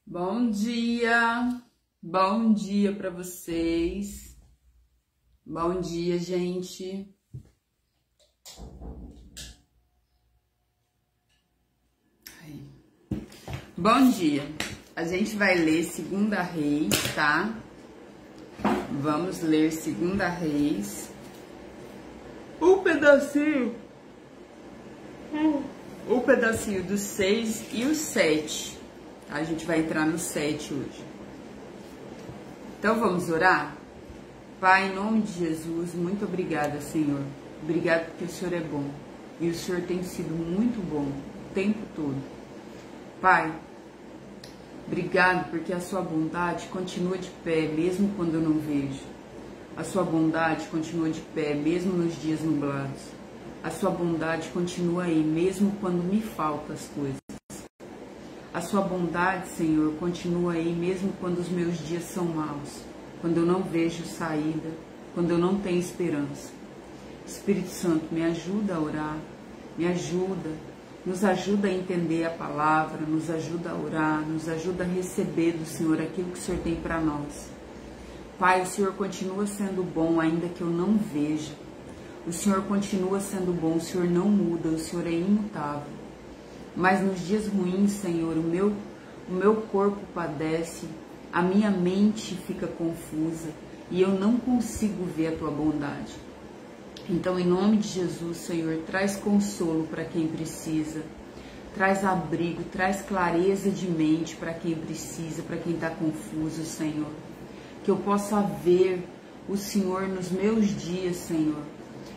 Bom dia para vocês. Bom dia, gente. Bom dia. A gente vai ler 2 Reis, tá? Vamos ler 2 Reis. Um pedacinho do 6 e o 7. A gente vai entrar no 7 hoje. Então vamos orar? Pai, em nome de Jesus, muito obrigada, Senhor. Obrigado porque o Senhor é bom. E o Senhor tem sido muito bom o tempo todo. Pai, obrigado porque a sua bondade continua de pé, mesmo quando eu não vejo. A sua bondade continua de pé, mesmo nos dias nublados. A sua bondade continua aí, mesmo quando me faltam as coisas. A sua bondade, Senhor, continua aí, mesmo quando os meus dias são maus, quando eu não vejo saída, quando eu não tenho esperança. Espírito Santo, me ajuda a orar, me ajuda, nos ajuda a entender a palavra, nos ajuda a orar, nos ajuda a receber do Senhor aquilo que o Senhor tem para nós. Pai, o Senhor continua sendo bom, ainda que eu não veja. O Senhor continua sendo bom, o Senhor não muda, o Senhor é imutável. Mas nos dias ruins, Senhor, o meu corpo padece, a minha mente fica confusa e eu não consigo ver a Tua bondade. Então, em nome de Jesus, Senhor, traz consolo para quem precisa, traz abrigo, traz clareza de mente para quem precisa, para quem está confuso, Senhor. Que eu possa ver o Senhor nos meus dias, Senhor.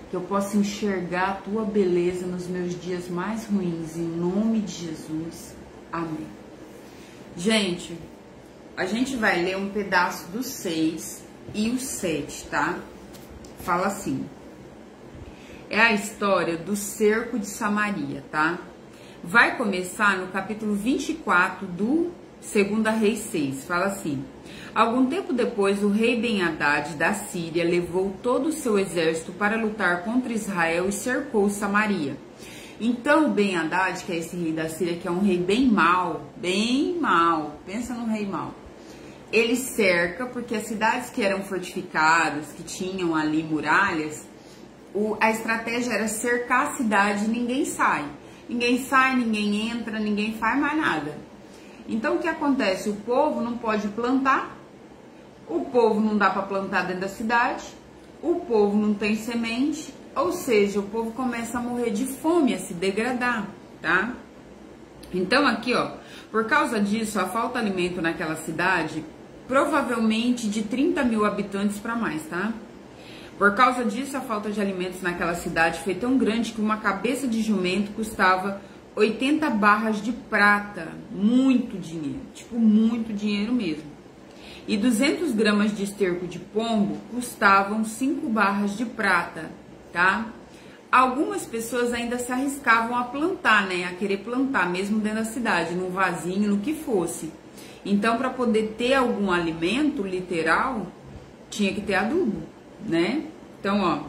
Que eu possa enxergar a Tua beleza nos meus dias mais ruins, em nome de Jesus. Amém. Gente, a gente vai ler um pedaço do 6 e o 7, tá? Fala assim. É a história do cerco de Samaria, tá? Vai começar no capítulo 24 do 2 Reis 6. Fala assim. Algum tempo depois, o rei Ben-Hadad da Síria levou todo o seu exército para lutar contra Israel e cercou Samaria. Então, o Ben-Hadad, que é esse rei da Síria, que é um rei bem mau, pensa num rei mau. Ele cerca, porque as cidades que eram fortificadas, que tinham ali muralhas, a estratégia era cercar a cidade e ninguém sai. Ninguém sai, ninguém entra, ninguém faz mais nada. Então, o que acontece? O povo não pode plantar. O povo não dá para plantar dentro da cidade, o povo não tem semente, ou seja, o povo começa a morrer de fome, a se degradar, tá? Então aqui, ó, por causa disso, a falta de alimento naquela cidade, provavelmente de 30 mil habitantes para mais, tá? Por causa disso, a falta de alimentos naquela cidade foi tão grande que uma cabeça de jumento custava 80 barras de prata, muito dinheiro, tipo muito dinheiro mesmo. E 200 gramas de esterco de pombo custavam 5 barras de prata, tá? Algumas pessoas ainda se arriscavam a plantar, né? A querer plantar, mesmo dentro da cidade, num vasinho, no que fosse. Então, para poder ter algum alimento literal, tinha que ter adubo, né? Então, ó.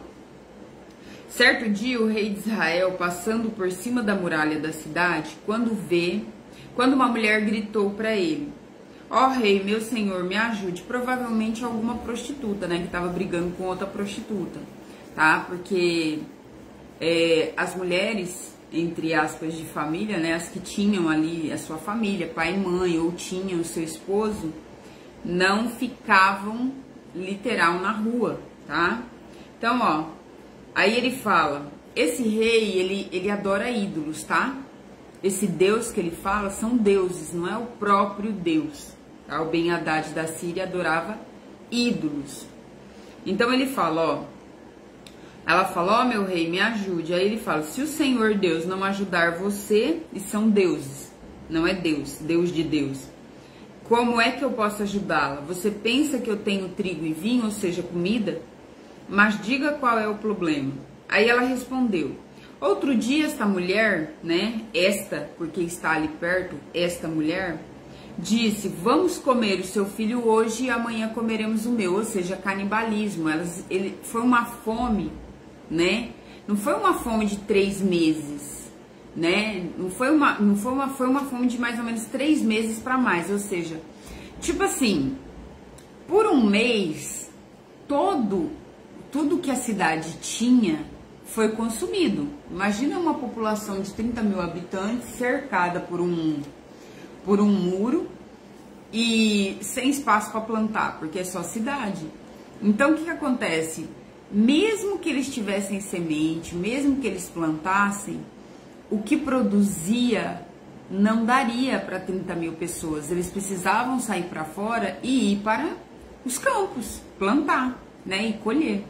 Certo dia, o rei de Israel, passando por cima da muralha da cidade, quando uma mulher gritou para ele: ó rei, meu senhor, me ajude. Provavelmente alguma prostituta, né, que tava brigando com outra prostituta, tá? Porque as mulheres, entre aspas, de família, né, as que tinham ali a sua família, pai e mãe, ou tinham o seu esposo, não ficavam literal na rua, tá? Então, ó, aí ele fala, esse rei, ele adora ídolos, tá? Esse Deus que ele fala são deuses, não é o próprio Deus. O Ben-Hadad da Síria adorava ídolos. Então ele fala, ó. Ela fala, ó meu rei, me ajude. Aí ele fala, se o Senhor Deus não ajudar você, e são deuses, não é Deus, Deus de Deus, como é que eu posso ajudá-la? Você pensa que eu tenho trigo e vinho, ou seja, comida? Mas diga qual é o problema. Aí ela respondeu, outro dia esta mulher, né, porque está ali perto, esta mulher, disse, vamos comer o seu filho hoje e amanhã comeremos o meu, ou seja, canibalismo. Foi uma fome, né? Não foi uma fome de 3 meses, né? Foi uma fome de mais ou menos 3 meses para mais, ou seja, tipo assim, por um mês, tudo que a cidade tinha foi consumido. Imagina uma população de 30 mil habitantes cercada por um muro e sem espaço para plantar, porque é só cidade. Então, o que acontece? Mesmo que eles tivessem semente, mesmo que eles plantassem, o que produzia não daria para 30 mil pessoas. Eles precisavam sair para fora e ir para os campos, plantar, né, e colher.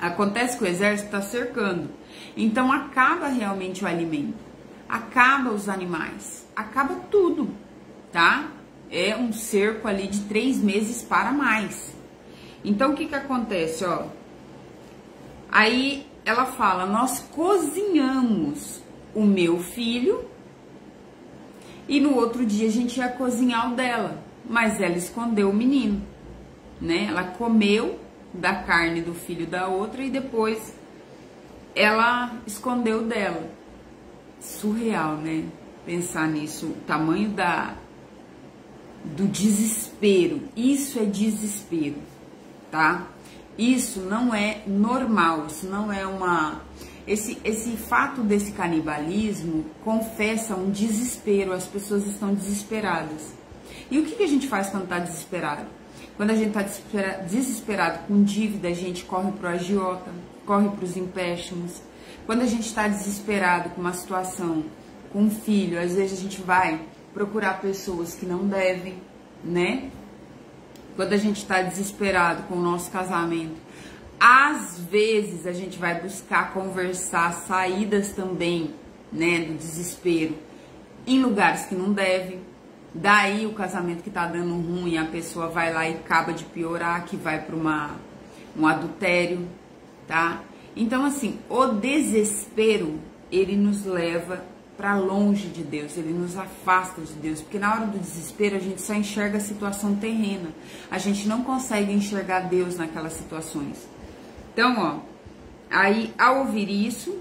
Acontece que o exército está cercando. Então, acaba realmente o alimento, acaba os animais, acaba tudo, tá? É um cerco ali de 3 meses para mais. Então, o que que acontece, ó? Aí ela fala, nós cozinhamos o meu filho e no outro dia a gente ia cozinhar o dela, mas ela escondeu o menino, né? Ela comeu da carne do filho da outra e depois ela escondeu o dela. Surreal, né? Pensar nisso, o tamanho do desespero. Isso é desespero, tá? Isso não é normal, isso não é uma... Esse fato desse canibalismo confessa um desespero, as pessoas estão desesperadas. E o que a gente faz quando está desesperado? Quando a gente está desesperado com dívida, a gente corre para o agiota, corre para os empréstimos. Quando a gente está desesperado com uma situação, com um filho, às vezes a gente vai procurar pessoas que não devem, né? Quando a gente está desesperado com o nosso casamento, às vezes a gente vai buscar conversar, saídas também, né, do desespero, em lugares que não deve. Daí o casamento que tá dando ruim, a pessoa vai lá e acaba de piorar, que vai para um adultério, tá? Então, assim, o desespero, ele nos leva para longe de Deus, ele nos afasta de Deus, porque na hora do desespero a gente só enxerga a situação terrena, a gente não consegue enxergar Deus naquelas situações. Então, ó, aí ao ouvir isso,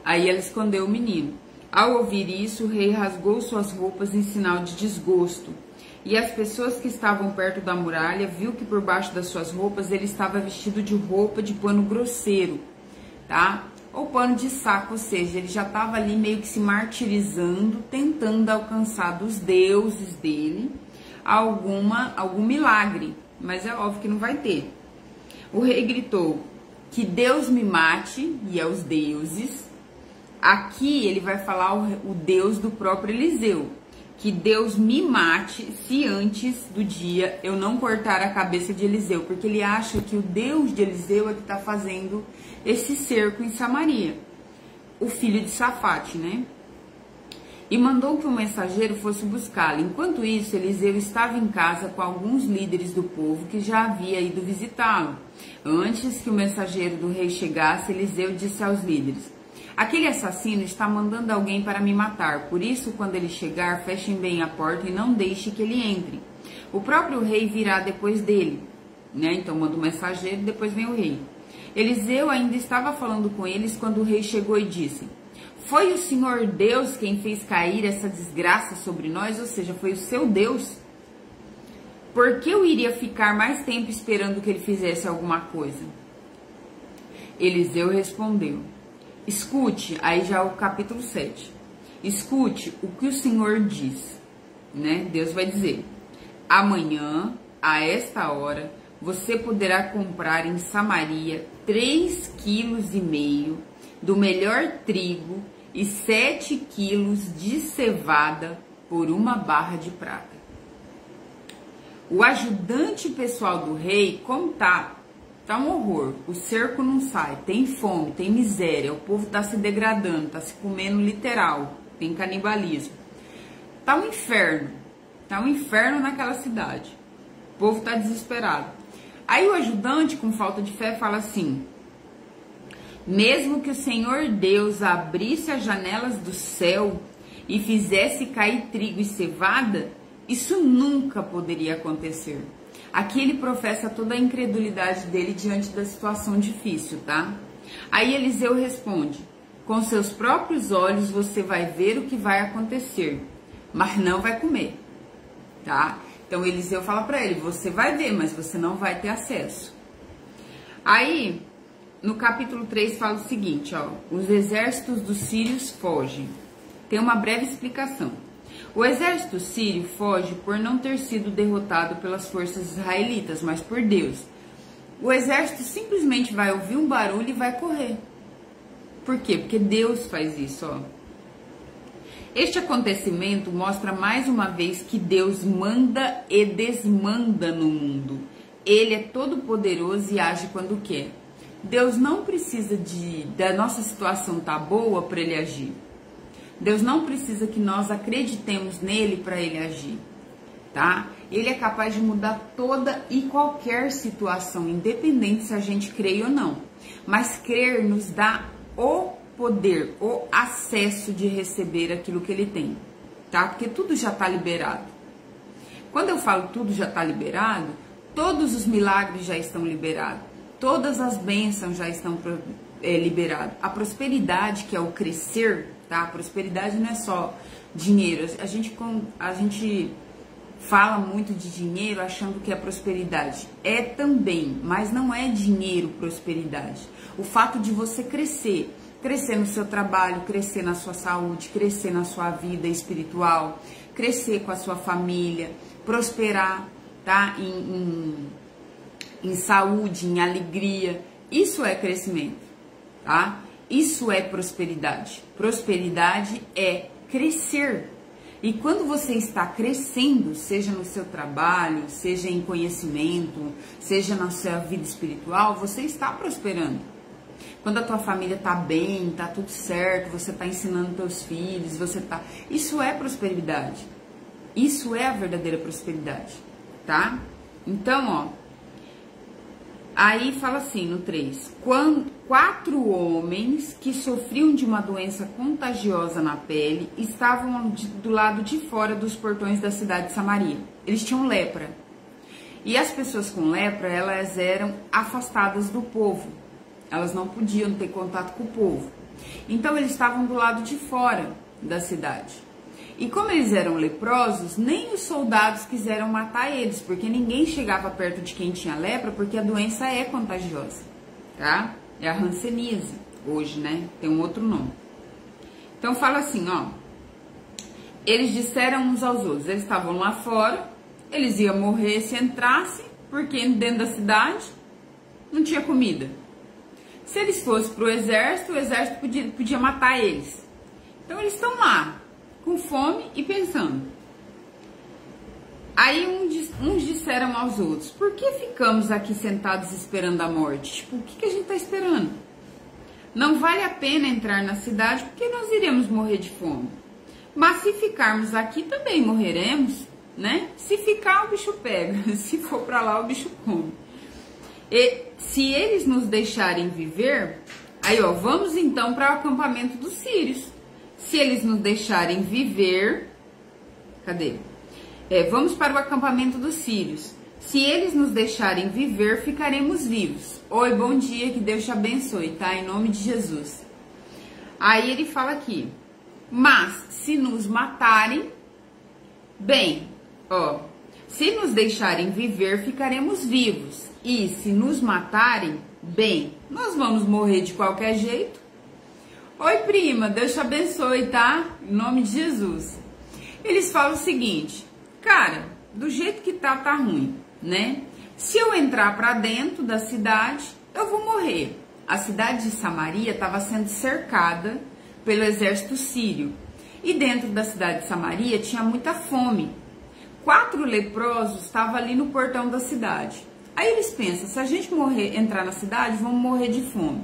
aí ela escondeu o menino. Ao ouvir isso, o rei rasgou suas roupas em sinal de desgosto. E as pessoas que estavam perto da muralha viu que por baixo das suas roupas ele estava vestido de roupa de pano grosseiro, tá? Ou pano de saco, ou seja, ele já estava ali meio que se martirizando, tentando alcançar dos deuses dele algum milagre, mas é óbvio que não vai ter. O rei gritou, que Deus me mate, e é os deuses. Aqui ele vai falar o Deus do próprio Eliseu, que Deus me mate se antes do dia eu não cortar a cabeça de Eliseu, porque ele acha que o Deus de Eliseu é que está fazendo esse cerco em Samaria, o filho de Safate, né? E mandou que um mensageiro fosse buscá-lo. Enquanto isso, Eliseu estava em casa com alguns líderes do povo que já havia ido visitá-lo. Antes que o mensageiro do rei chegasse, Eliseu disse aos líderes, aquele assassino está mandando alguém para me matar, por isso, quando ele chegar, fechem bem a porta e não deixe que ele entre. O próprio rei virá depois dele, né? Então manda o mensageiro e depois vem o rei. Eliseu ainda estava falando com eles quando o rei chegou e disse, foi o Senhor Deus quem fez cair essa desgraça sobre nós, ou seja, foi o seu Deus? Por que eu iria ficar mais tempo esperando que ele fizesse alguma coisa? Eliseu respondeu, escute, aí já o capítulo 7. Escute o que o Senhor diz, né? Deus vai dizer, amanhã, a esta hora, você poderá comprar em Samaria 3,5 kg do melhor trigo e 7 quilos de cevada por 1 barra de prata. O ajudante pessoal do rei, como tá um horror, o cerco não sai, tem fome, tem miséria, o povo tá se degradando, tá se comendo literal, tem canibalismo. Tá um inferno naquela cidade, o povo tá desesperado. Aí o ajudante, com falta de fé, fala assim, mesmo que o Senhor Deus abrisse as janelas do céu e fizesse cair trigo e cevada, isso nunca poderia acontecer. Aqui ele professa toda a incredulidade dele diante da situação difícil, tá? Aí Eliseu responde, Com seus próprios olhos você vai ver o que vai acontecer, mas não vai comer, tá? Então Eliseu fala para ele, você vai ver, mas você não vai ter acesso. Aí, no capítulo 3 fala o seguinte, ó, os exércitos dos sírios fogem. Tem uma breve explicação. O exército sírio foge por não ter sido derrotado pelas forças israelitas, mas por Deus. O exército simplesmente vai ouvir um barulho e vai correr. Por quê? Porque Deus faz isso, ó. Este acontecimento mostra mais uma vez que Deus manda e desmanda no mundo. Ele é todo poderoso e age quando quer. Deus não precisa da nossa situação tá boa para ele agir. Deus não precisa que nós acreditemos nele para ele agir, tá? Ele é capaz de mudar toda e qualquer situação, independente se a gente crê ou não. Mas crer nos dá o poder, o acesso de receber aquilo que ele tem, tá? Porque tudo já está liberado. Quando eu falo tudo já está liberado, todos os milagres já estão liberados, todas as bênçãos já estão liberadas. A prosperidade, que é o crescer, tá? A prosperidade não é só dinheiro. A gente fala muito de dinheiro achando que é prosperidade. É também, mas não é dinheiro prosperidade. O fato de você crescer no seu trabalho, crescer na sua saúde, crescer na sua vida espiritual, crescer com a sua família, prosperar, tá? Em saúde, em alegria. Isso é crescimento, tá? Isso é prosperidade. Prosperidade é crescer. E quando você está crescendo, seja no seu trabalho, seja em conhecimento, seja na sua vida espiritual, você está prosperando. Quando a tua família está bem, está tudo certo, você está ensinando teus filhos, isso é prosperidade. Isso é a verdadeira prosperidade, tá? Então, ó, aí fala assim no 3, 4 homens que sofriam de uma doença contagiosa na pele estavam do lado de fora dos portões da cidade de Samaria. Eles tinham lepra. E as pessoas com lepra, elas eram afastadas do povo. Elas não podiam ter contato com o povo. Então eles estavam do lado de fora da cidade. E como eles eram leprosos, nem os soldados quiseram matar eles, porque ninguém chegava perto de quem tinha lepra, porque a doença é contagiosa, tá? É a hanseníase, hoje, né? Tem um outro nome. Então fala assim, ó. Eles disseram uns aos outros, eles estavam lá fora, eles iam morrer se entrassem, porque dentro da cidade não tinha comida. Se eles fossem para o exército podia matar eles. Então eles estão lá, com fome e pensando. Aí uns disseram aos outros, por que ficamos aqui sentados esperando a morte? Tipo, o que a gente está esperando? Não vale a pena entrar na cidade porque nós iremos morrer de fome. Mas se ficarmos aqui também morreremos, né? Se ficar o bicho pega, se for para lá o bicho come. E se eles nos deixarem viver, aí ó, vamos então para o acampamento dos sírios. Se eles nos deixarem viver, cadê? Vamos para o acampamento dos sírios. Se eles nos deixarem viver, ficaremos vivos. Oi, bom dia, que Deus te abençoe, tá? Em nome de Jesus. Aí ele fala aqui, mas se nos matarem, bem, ó, se nos deixarem viver, ficaremos vivos. E se nos matarem, bem, nós vamos morrer de qualquer jeito. Oi, prima, Deus te abençoe, tá? Em nome de Jesus. Eles falam o seguinte, cara, do jeito que tá ruim, né? Se eu entrar para dentro da cidade, eu vou morrer. A cidade de Samaria estava sendo cercada pelo exército sírio. E dentro da cidade de Samaria tinha muita fome. 4 leprosos estavam ali no portão da cidade. Aí eles pensam, se a gente entrar na cidade, vamos morrer de fome.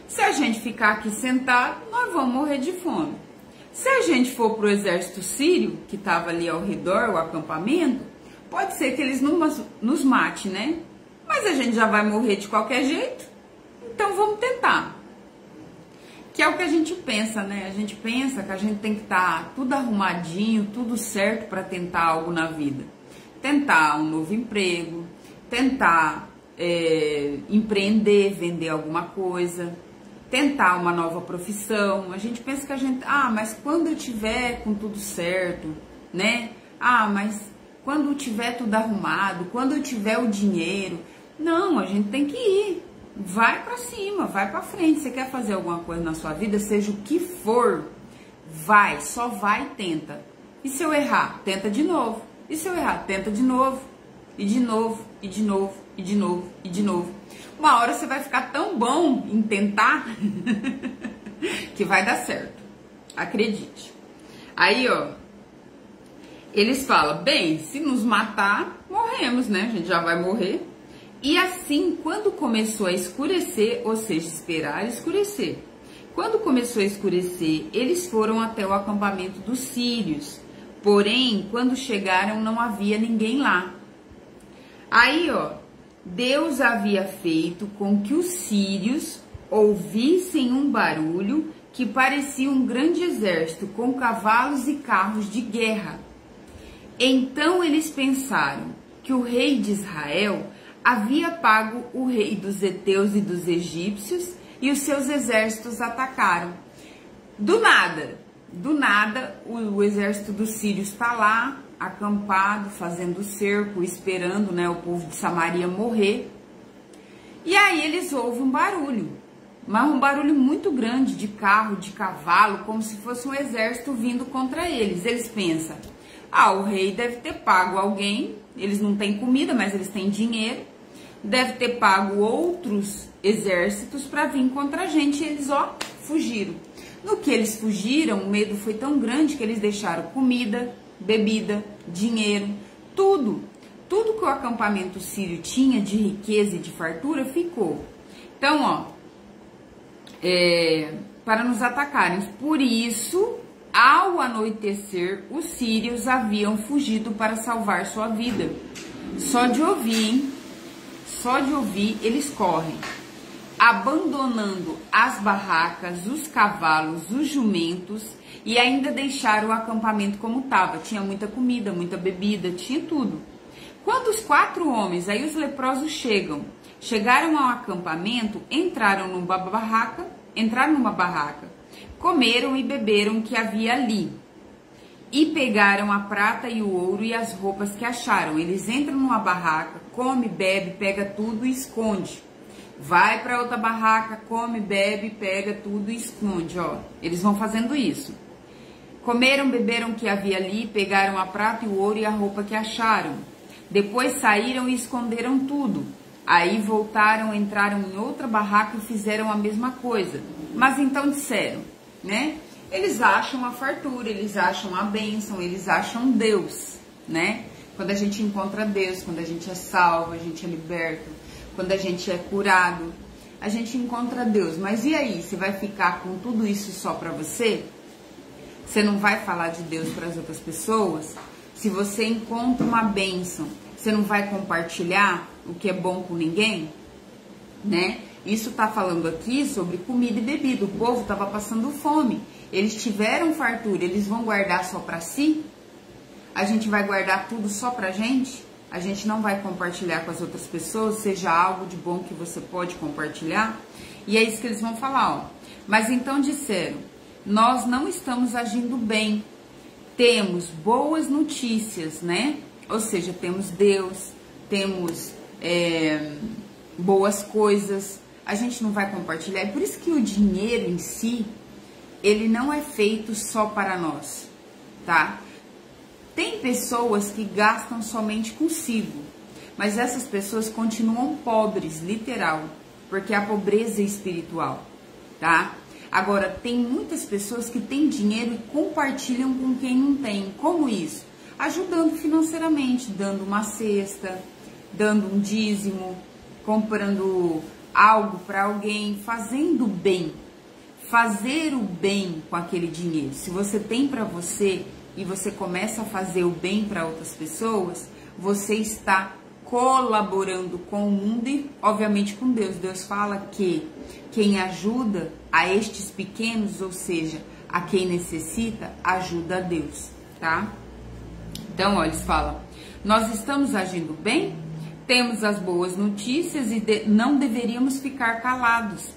Se a gente ficar aqui sentado, nós vamos morrer de fome. Se a gente for para o exército sírio, que estava ali ao redor, o acampamento, pode ser que eles nos matem, né? Mas a gente já vai morrer de qualquer jeito, então vamos tentar. Que é o que a gente pensa, né? A gente pensa que a gente tem que estar tudo arrumadinho, tudo certo para tentar algo na vida. Tentar um novo emprego, tentar empreender, vender alguma coisa, tentar uma nova profissão. A gente pensa que a gente, mas quando eu tiver com tudo certo, né? Mas quando eu tiver tudo arrumado, quando eu tiver o dinheiro. Não, a gente tem que ir. Vai pra cima, vai pra frente. Você quer fazer alguma coisa na sua vida, seja o que for, vai, só vai e tenta. E se eu errar, tenta de novo. E se eu errar, tenta de novo. E de novo, e de novo, e de novo, e de novo. Uma hora você vai ficar tão bom em tentar que vai dar certo. Acredite. Aí, ó, eles falam, bem, se nos matar, morremos, né? A gente já vai morrer. E assim, quando começou a escurecer, ou seja, esperar escurecer. Quando começou a escurecer, eles foram até o acampamento dos sírios. Porém, quando chegaram, não havia ninguém lá. Aí, ó, Deus havia feito com que os sírios ouvissem um barulho que parecia um grande exército com cavalos e carros de guerra. Então eles pensaram que o rei de Israel havia pago o rei dos heteus e dos egípcios e os seus exércitos atacaram. Do nada, o exército dos sírios está lá, acampado, fazendo cerco, esperando, né, o povo de Samaria morrer. E aí eles ouvem um barulho, mas um barulho muito grande de carro, de cavalo, como se fosse um exército vindo contra eles. Eles pensam, o rei deve ter pago alguém, eles não têm comida, mas eles têm dinheiro, deve ter pago outros exércitos para vir contra a gente, e eles, fugiram. No que eles fugiram, o medo foi tão grande que eles deixaram comida, bebida, dinheiro, tudo que o acampamento sírio tinha de riqueza e de fartura ficou. Então, para nos atacarem. Por isso, ao anoitecer, os sírios haviam fugido para salvar sua vida. Só de ouvir, hein? Só de ouvir, eles correm, abandonando as barracas, os cavalos, os jumentos, e ainda deixaram o acampamento como estava. Tinha muita comida, muita bebida, tinha tudo. Quando os 4 homens, aí os leprosos chegaram ao acampamento, entraram numa barraca, comeram e beberam o que havia ali. E pegaram a prata e o ouro e as roupas que acharam. Eles entram numa barraca, come, bebe, pega tudo e esconde. Vai para outra barraca, come, bebe, pega tudo e esconde, Eles vão fazendo isso. Comeram, beberam o que havia ali, pegaram a prata e o ouro e a roupa que acharam. Depois saíram e esconderam tudo. Aí voltaram, entraram em outra barraca e fizeram a mesma coisa. Mas então disseram, né? Eles acham a fartura, eles acham a bênção, eles acham Deus, né? Quando a gente encontra Deus, quando a gente é salvo, a gente é liberto, quando a gente é curado, a gente encontra Deus. Mas e aí, você vai ficar com tudo isso só para você? Você não vai falar de Deus para as outras pessoas? Se você encontra uma bênção, você não vai compartilhar o que é bom com ninguém? Né? Isso tá falando aqui sobre comida e bebida. O povo estava passando fome. Eles tiveram fartura, eles vão guardar só para si? A gente vai guardar tudo só pra gente? A gente não vai compartilhar com as outras pessoas, seja algo de bom que você pode compartilhar? E é isso que eles vão falar, Mas então disseram, nós não estamos agindo bem, temos boas notícias, né? Ou seja, temos Deus, temos boas coisas, a gente não vai compartilhar. É por isso que o dinheiro em si, ele não é feito só para nós, tá? Tem pessoas que gastam somente consigo, mas essas pessoas continuam pobres, literal, porque a pobreza é espiritual, tá? Agora, tem muitas pessoas que têm dinheiro e compartilham com quem não tem. Como isso? Ajudando financeiramente, dando uma cesta, dando um dízimo, comprando algo para alguém, fazendo bem. Fazer o bem com aquele dinheiro. Se você tem para você e você começa a fazer o bem para outras pessoas, você está colaborando com o mundo e, obviamente, com Deus. Deus fala que quem ajuda a estes pequenos, ou seja, a quem necessita, ajuda a Deus, tá? Então, olha, eles falam, nós estamos agindo bem, temos as boas notícias e não deveríamos ficar calados.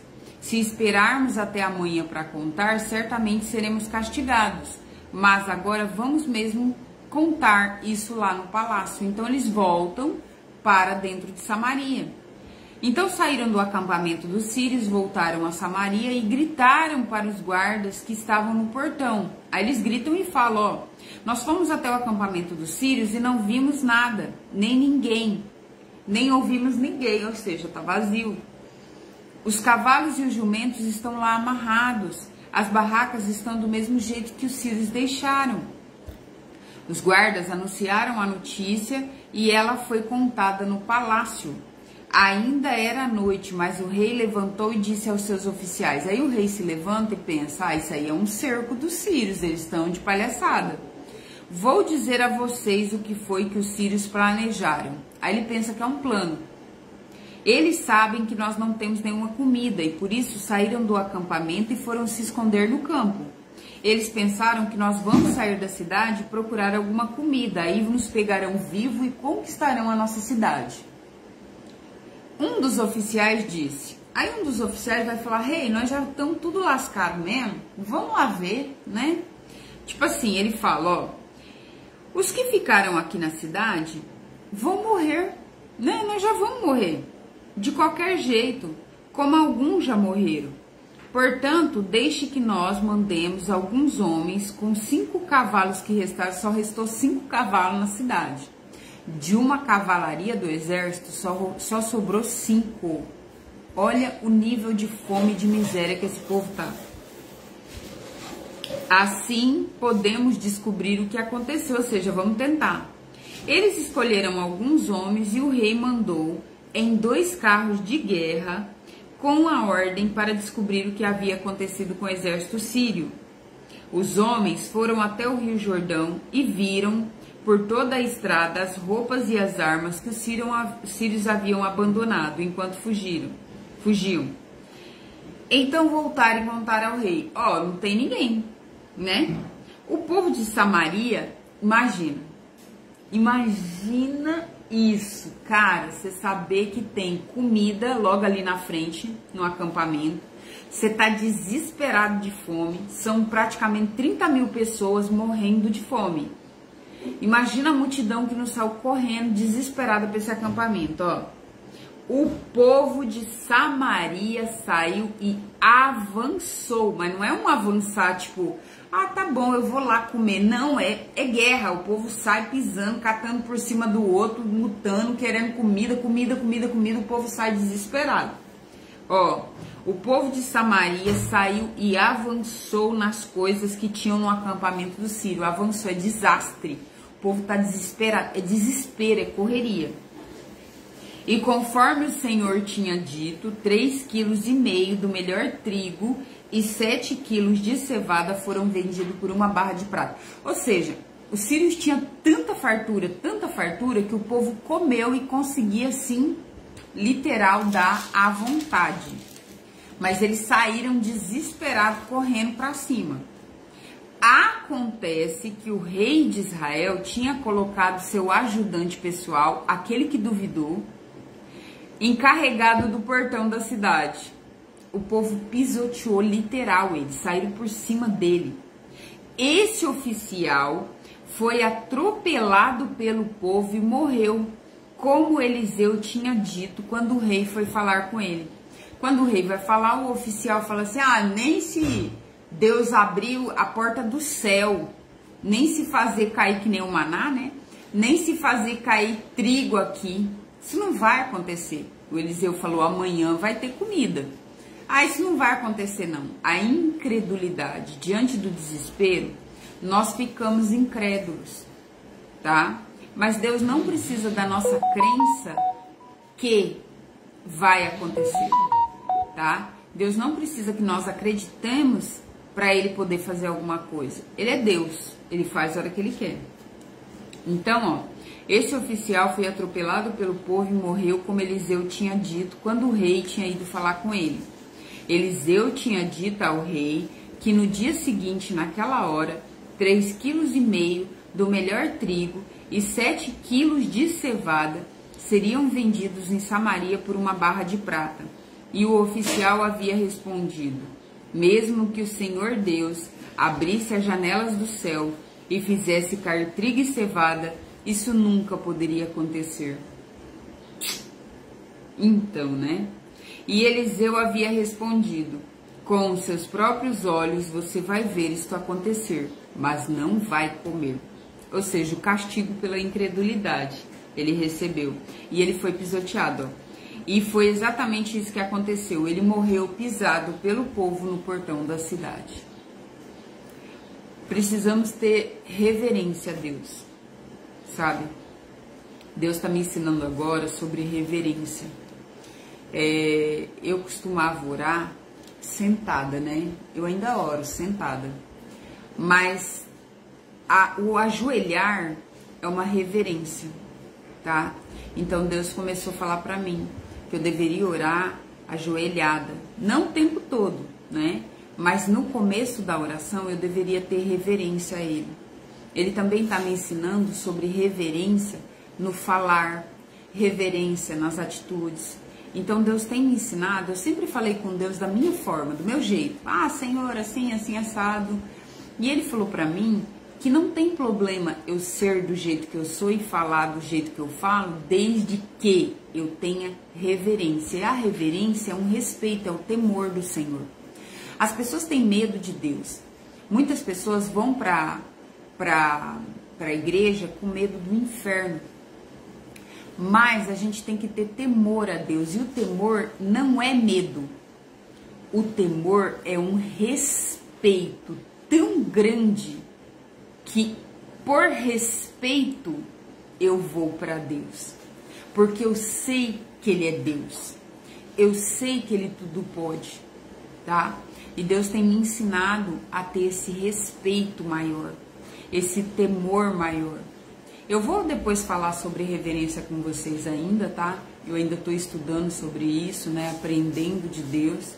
Se esperarmos até amanhã para contar, certamente seremos castigados. Mas agora vamos mesmo contar isso lá no palácio. Então eles voltam para dentro de Samaria. Então saíram do acampamento dos sírios, voltaram a Samaria e gritaram para os guardas que estavam no portão. Aí eles gritam e falam, ó, nós fomos até o acampamento dos sírios e não vimos nada, nem ninguém, nem ouvimos ninguém, ou seja, está vazio. Os cavalos e os jumentos estão lá amarrados, as barracas estão do mesmo jeito que os sírios deixaram. Os guardas anunciaram a notícia e ela foi contada no palácio. Ainda era noite, mas o rei levantou e disse aos seus oficiais. Aí o rei se levanta e pensa, isso aí é um cerco dos sírios, eles estão de palhaçada. Vou dizer a vocês o que foi que os sírios planejaram. Aí ele pensa que é um plano. Eles sabem que nós não temos nenhuma comida e por isso saíram do acampamento e foram se esconder no campo. Eles pensaram que nós vamos sair da cidade e procurar alguma comida, aí nos pegarão vivo e conquistarão a nossa cidade. Um dos oficiais disse, aí um dos oficiais vai falar, rei, nós já estamos tudo lascado mesmo, vamos lá ver, né? Tipo assim, ele fala, ó, os que ficaram aqui na cidade vão morrer, né? Nós já vamos morrer, de qualquer jeito, como alguns já morreram. Portanto, deixe que nós mandemos alguns homens com 5 cavalos que restaram, só restou 5 cavalos na cidade. De uma cavalaria do exército, só sobrou 5. Olha o nível de fome e de miséria que esse povo tá. Assim, podemos descobrir o que aconteceu, ou seja, vamos tentar. Eles escolheram alguns homens e o rei mandou em 2 carros de guerra com a ordem para descobrir o que havia acontecido com o exército sírio. Os homens foram até o rio Jordão e viram por toda a estrada as roupas e as armas que os sírios haviam abandonado enquanto fugiam. Então voltaram e contaram ao rei, ó, não tem ninguém, né? O povo de Samaria, imagina isso, cara, você saber que tem comida logo ali na frente, no acampamento, você tá desesperado de fome, são praticamente 30 mil pessoas morrendo de fome. Imagina a multidão que não saiu correndo, desesperada para esse acampamento, ó. O povo de Samaria saiu e avançou, mas não é um avançar tipo, ah, tá bom, eu vou lá comer. Não, é guerra, o povo sai pisando, catando por cima do outro, lutando, querendo comida, o povo sai desesperado. Ó, o povo de Samaria saiu e avançou nas coisas que tinham no acampamento do sírio. Avançou, é desastre. O povo tá desesperado, é desespero, é correria. E conforme o Senhor tinha dito, 3,5 kg do melhor trigo e 7 quilos de cevada foram vendidos por uma barra de prata. Ou seja, os sírios tinham tanta fartura, que o povo comeu e conseguia, assim, literal, dar à vontade. Mas eles saíram desesperados, correndo para cima. Acontece que o rei de Israel tinha colocado seu ajudante pessoal, aquele que duvidou, encarregado do portão da cidade. O povo pisoteou literal ele, saíram por cima dele. Esse oficial foi atropelado pelo povo e morreu, como Eliseu tinha dito quando o rei foi falar com ele. Quando o rei vai falar, o oficial fala assim, ah, nem se Deus abriu a porta do céu, nem se fazer cair que nem o maná, né? Nem se fazer cair trigo aqui. Isso não vai acontecer. O Eliseu falou, amanhã vai ter comida. Ah, isso não vai acontecer não. A incredulidade diante do desespero, nós ficamos incrédulos, tá? Mas Deus não precisa da nossa crença que vai acontecer, tá? Deus não precisa que nós acreditemos para Ele poder fazer alguma coisa. Ele é Deus, Ele faz a hora que Ele quer. Então, ó, esse oficial foi atropelado pelo povo e morreu, como Eliseu tinha dito, quando o rei tinha ido falar com ele. Eliseu tinha dito ao rei que no dia seguinte, naquela hora, 3,5 kg do melhor trigo e 7 quilos de cevada seriam vendidos em Samaria por uma barra de prata. E o oficial havia respondido: mesmo que o Senhor Deus abrisse as janelas do céu e fizesse cair trigo e cevada, isso nunca poderia acontecer. Então, né? E Eliseu havia respondido: com os seus próprios olhos você vai ver isto acontecer, mas não vai comer. Ou seja, o castigo pela incredulidade ele recebeu. E ele foi pisoteado. E foi exatamente isso que aconteceu. Ele morreu pisado pelo povo no portão da cidade. Precisamos ter reverência a Deus, sabe? Deus está me ensinando agora sobre reverência. Eu costumava orar sentada, né? Eu ainda oro sentada. Mas o ajoelhar é uma reverência, tá? Então Deus começou a falar para mim que eu deveria orar ajoelhada. Não o tempo todo, né? Mas no começo da oração eu deveria ter reverência a Ele. Ele também está me ensinando sobre reverência no falar, reverência nas atitudes. Então Deus tem me ensinado, eu sempre falei com Deus da minha forma, do meu jeito. Ah, Senhor, assim, assim, assado. E Ele falou para mim que não tem problema eu ser do jeito que eu sou e falar do jeito que eu falo, desde que eu tenha reverência. E a reverência é um respeito, é o temor do Senhor. As pessoas têm medo de Deus. Muitas pessoas vão para a igreja com medo do inferno. Mas a gente tem que ter temor a Deus. E o temor não é medo. O temor é um respeito tão grande que, por respeito, eu vou para Deus. Porque eu sei que Ele é Deus. Eu sei que Ele tudo pode, tá? E Deus tem me ensinado a ter esse respeito maior, esse temor maior. Eu vou depois falar sobre reverência com vocês ainda, tá? Eu ainda estou estudando sobre isso, né? Aprendendo de Deus.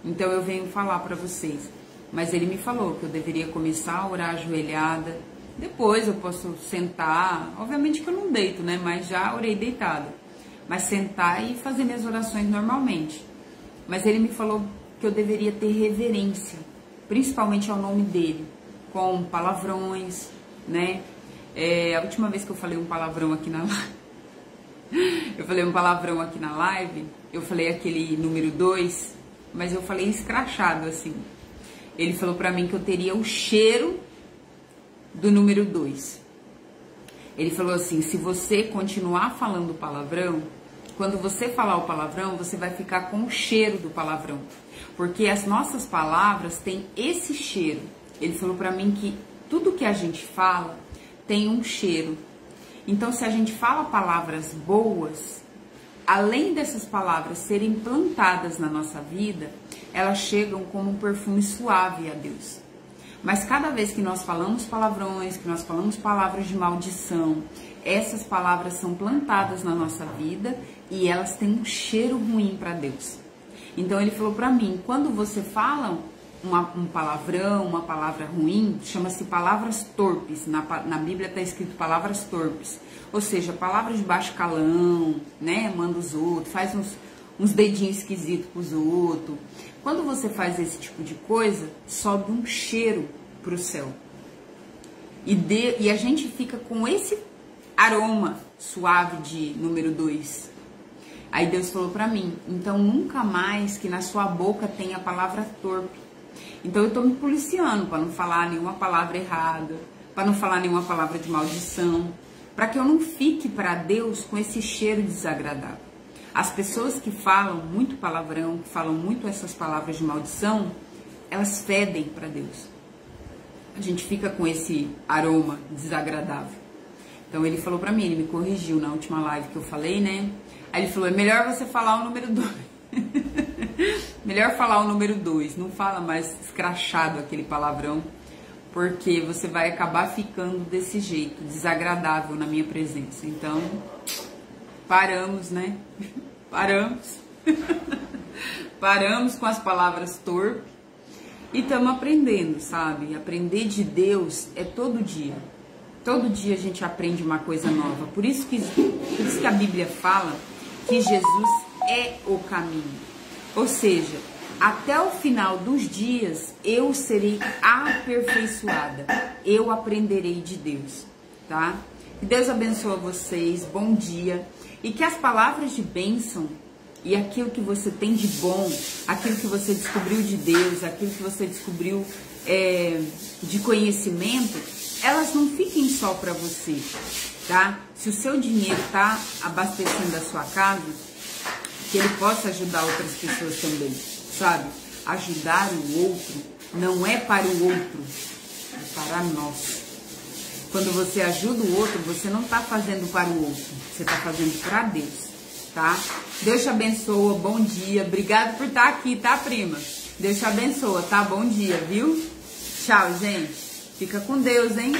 Então eu venho falar para vocês. Mas Ele me falou que eu deveria começar a orar ajoelhada. Depois eu posso sentar. Obviamente que eu não deito, né? Mas já orei deitada. Mas sentar e fazer minhas orações normalmente. Mas Ele me falou que eu deveria ter reverência, principalmente ao nome dEle, com palavrões, né? A última vez que eu falei um palavrão aqui na live, eu falei aquele número 2, mas eu falei escrachado assim. Ele falou pra mim que eu teria o cheiro do número 2. Ele falou assim: se você continuar falando palavrão, quando você falar o palavrão, você vai ficar com o cheiro do palavrão. Porque as nossas palavras têm esse cheiro. Ele falou pra mim que tudo que a gente fala tem um cheiro. Então, se a gente fala palavras boas, além dessas palavras serem plantadas na nossa vida, elas chegam como um perfume suave a Deus. Mas cada vez que nós falamos palavrões, que nós falamos palavras de maldição, essas palavras são plantadas na nossa vida e elas têm um cheiro ruim para Deus. Então ele falou para mim, quando você fala um palavrão, uma palavra ruim, chama-se palavras torpes. Na Bíblia está escrito palavras torpes. Ou seja, palavras de baixo calão, né? Manda os outros, faz uns dedinhos esquisitos para os outros. Quando você faz esse tipo de coisa, sobe um cheiro para o céu. E a gente fica com esse aroma suave de número 2. Aí Deus falou para mim, então nunca mais que na sua boca tenha a palavra torpe. Então eu tô me policiando para não falar nenhuma palavra errada, para não falar nenhuma palavra de maldição, para que eu não fique para Deus com esse cheiro desagradável. As pessoas que falam muito palavrão, que falam muito essas palavras de maldição, elas fedem para Deus. A gente fica com esse aroma desagradável. Então ele falou para mim, ele me corrigiu na última live que eu falei, né? Aí ele falou, é melhor você falar o número 2. Melhor falar o número 2, não fala mais escrachado aquele palavrão, porque você vai acabar ficando desse jeito, desagradável na minha presença. Então, paramos, né? Paramos. Paramos com as palavras torpes e estamos aprendendo, sabe? Aprender de Deus é todo dia. Todo dia a gente aprende uma coisa nova. Por isso que a Bíblia fala que Jesus é o caminho. Ou seja, até o final dos dias eu serei aperfeiçoada, eu aprenderei de Deus, tá? Que Deus abençoe vocês, bom dia, e que as palavras de bênção e aquilo que você tem de bom, aquilo que você descobriu de Deus, aquilo que você descobriu de conhecimento, elas não fiquem só para você, tá? Se o seu dinheiro tá abastecendo a sua casa, que ele possa ajudar outras pessoas também, sabe? Ajudar o outro não é para o outro, é para nós. Quando você ajuda o outro, você não está fazendo para o outro, você está fazendo para Deus, tá? Deus te abençoa, bom dia. Obrigado por estar aqui, tá, prima? Deus te abençoa, tá? Bom dia, viu? Tchau, gente. Fica com Deus, hein?